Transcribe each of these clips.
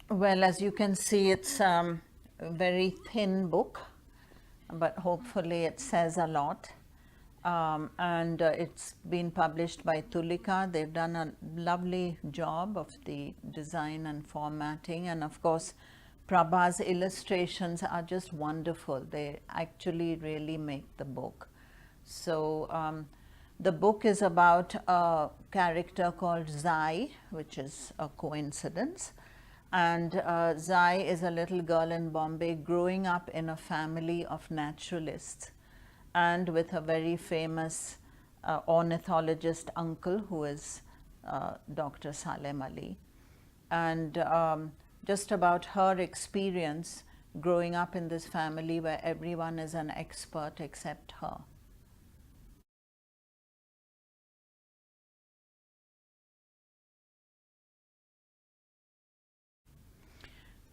Well, as you can see, it's a very thin book, but hopefully it says a lot. And it's been published by Tulika. They've done a lovely job of the design and formatting, and of course Prabha's illustrations are just wonderful. They actually really make the book. So the book is about a character called Zai, which is a coincidence. And Zai is a little girl in Bombay growing up in a family of naturalists and with a very famous ornithologist uncle who is Dr. Salim Ali. And just about her experience growing up in this family where everyone is an expert except her.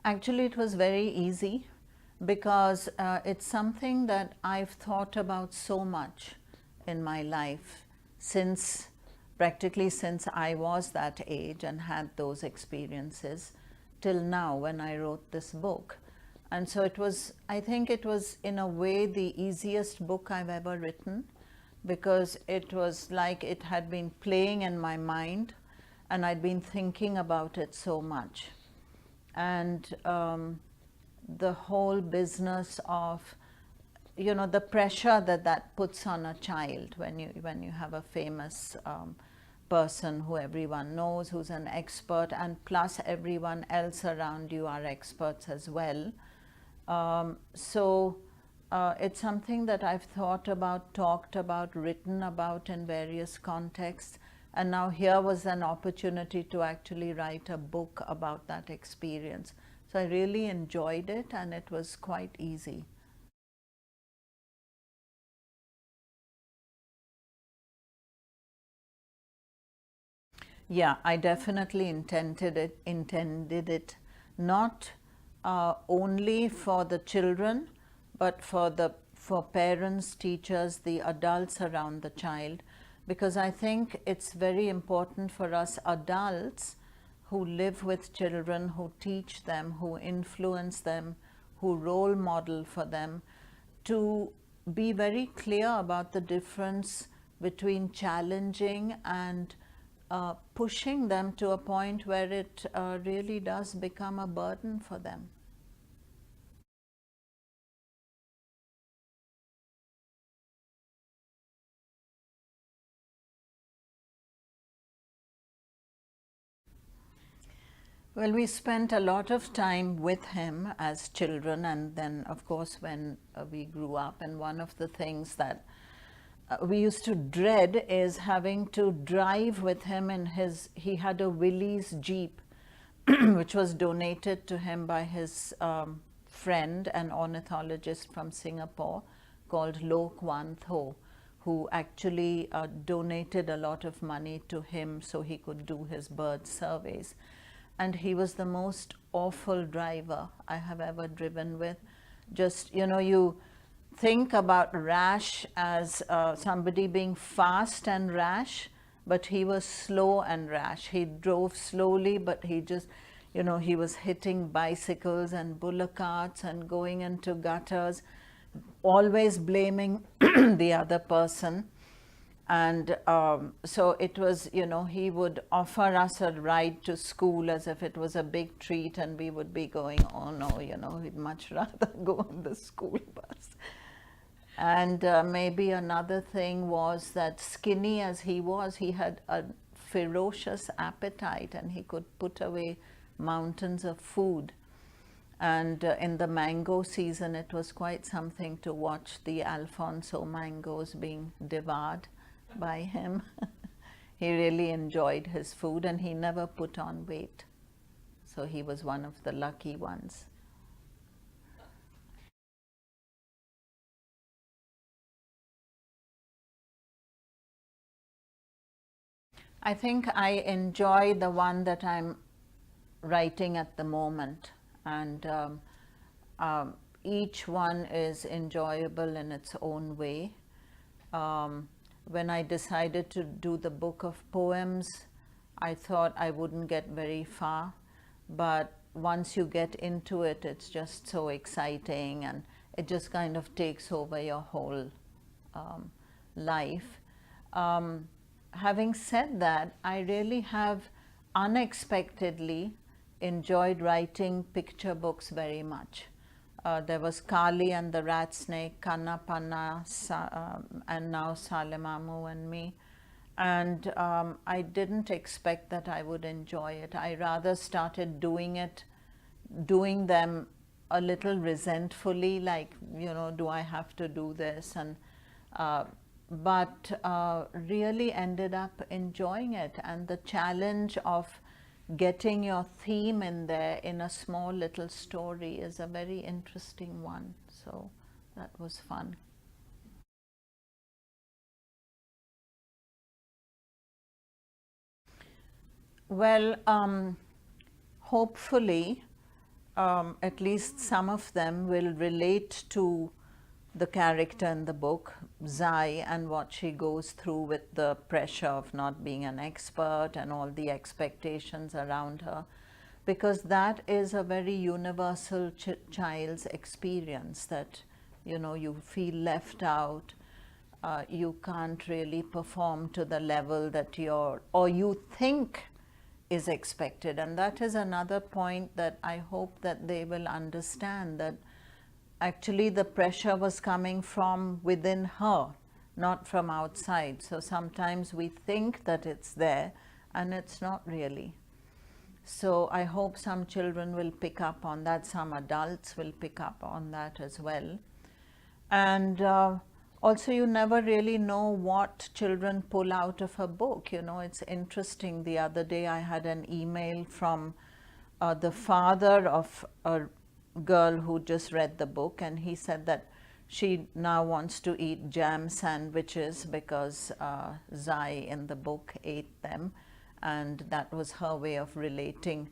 Actually, it was very easy because it's something that I've thought about so much in my life practically since I was that age and had those experiences till now when I wrote this book. And so I think it was in a way the easiest book I've ever written, because it was like it had been playing in my mind and I'd been thinking about it so much. And the whole business of, the pressure that puts on a child when you have a famous person who everyone knows, who's an expert, and plus everyone else around you are experts as well. So it's something that I've thought about, talked about, written about in various contexts. And now here was an opportunity to actually write a book about that experience. So I really enjoyed it, and it was quite easy. Yeah, I definitely intended it not only for the children, but for parents, teachers, the adults around the child, because I think it's very important for us adults who live with children, who teach them, who influence them, who role model for them, to be very clear about the difference between challenging and pushing them to a point where it really does become a burden for them. Well, we spent a lot of time with him as children, and then of course when we grew up, and one of the things that we used to dread is having to drive with him in he had a Willys Jeep which was donated to him by his friend, an ornithologist from Singapore called Lo Kwan Tho, who actually donated a lot of money to him so he could do his bird surveys. And he was the most awful driver I have ever driven with. Just, you think about rash as somebody being fast and rash, but he was slow and rash. He drove slowly, but he just, he was hitting bicycles and bullock carts and going into gutters, always blaming the other person. And so it was, he would offer us a ride to school as if it was a big treat, and we would be going, oh no, we'd much rather go on the school bus. And maybe another thing was that, skinny as he was, he had a ferocious appetite, and he could put away mountains of food. And in the mango season, it was quite something to watch the Alfonso mangoes being devoured by him. He really enjoyed his food, and he never put on weight. So he was one of the lucky ones. I think I enjoy the one that I'm writing at the moment, and each one is enjoyable in its own way. When I decided to do the book of poems, I thought I wouldn't get very far, but once you get into it, it's just so exciting, and it just kind of takes over your whole life. Having said that, I really have unexpectedly enjoyed writing picture books very much. There was Kali and the Rat Snake, Kanna Panna, and now Salim Mamoo and Me. And I didn't expect that I would enjoy it. I rather started doing them a little resentfully, like, you know, do I have to do this? And but really ended up enjoying it. And the challenge of getting your theme in there in a small little story is a very interesting one. So that was fun. Well, hopefully, at least some of them will relate to the character in the book, Zai, and what she goes through with the pressure of not being an expert and all the expectations around her, because that is a very universal child's experience, that, you know, you feel left out, you can't really perform to the level that you think is expected. And that is another point that I hope that they will understand, that actually the pressure was coming from within her, not from outside. So sometimes we think that it's there and it's not really. So I hope some children will pick up on that, some adults will pick up on that as well. And also, you never really know what children pull out of a book. You know, it's interesting. The other day I had an email from the father of a girl who just read the book, and he said that she now wants to eat jam sandwiches because Zai in the book ate them, and that was her way of relating.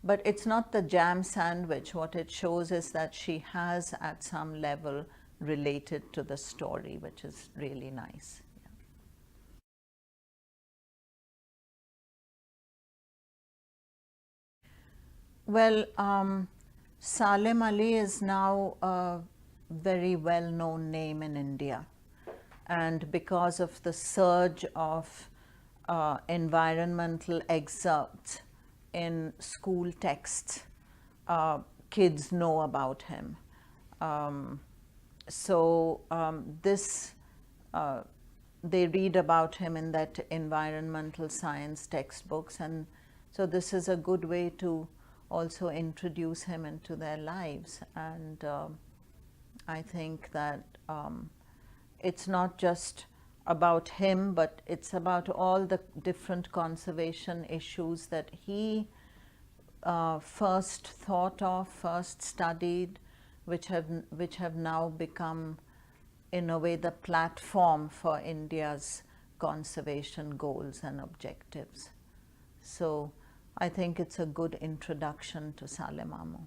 But it's not the jam sandwich. What it shows is that she has at some level related to the story, which is really nice. Yeah. Well, Salim Ali is now a very well-known name in India, and because of the surge of environmental excerpts in school texts, kids know about him. They read about him in that environmental science textbooks, and so this is a good way to also introduce him into their lives. And I think that it's not just about him, but it's about all the different conservation issues that he first thought of, first studied, which have now become, in a way, the platform for India's conservation goals and objectives. So I think it's a good introduction to Salim Mamoo.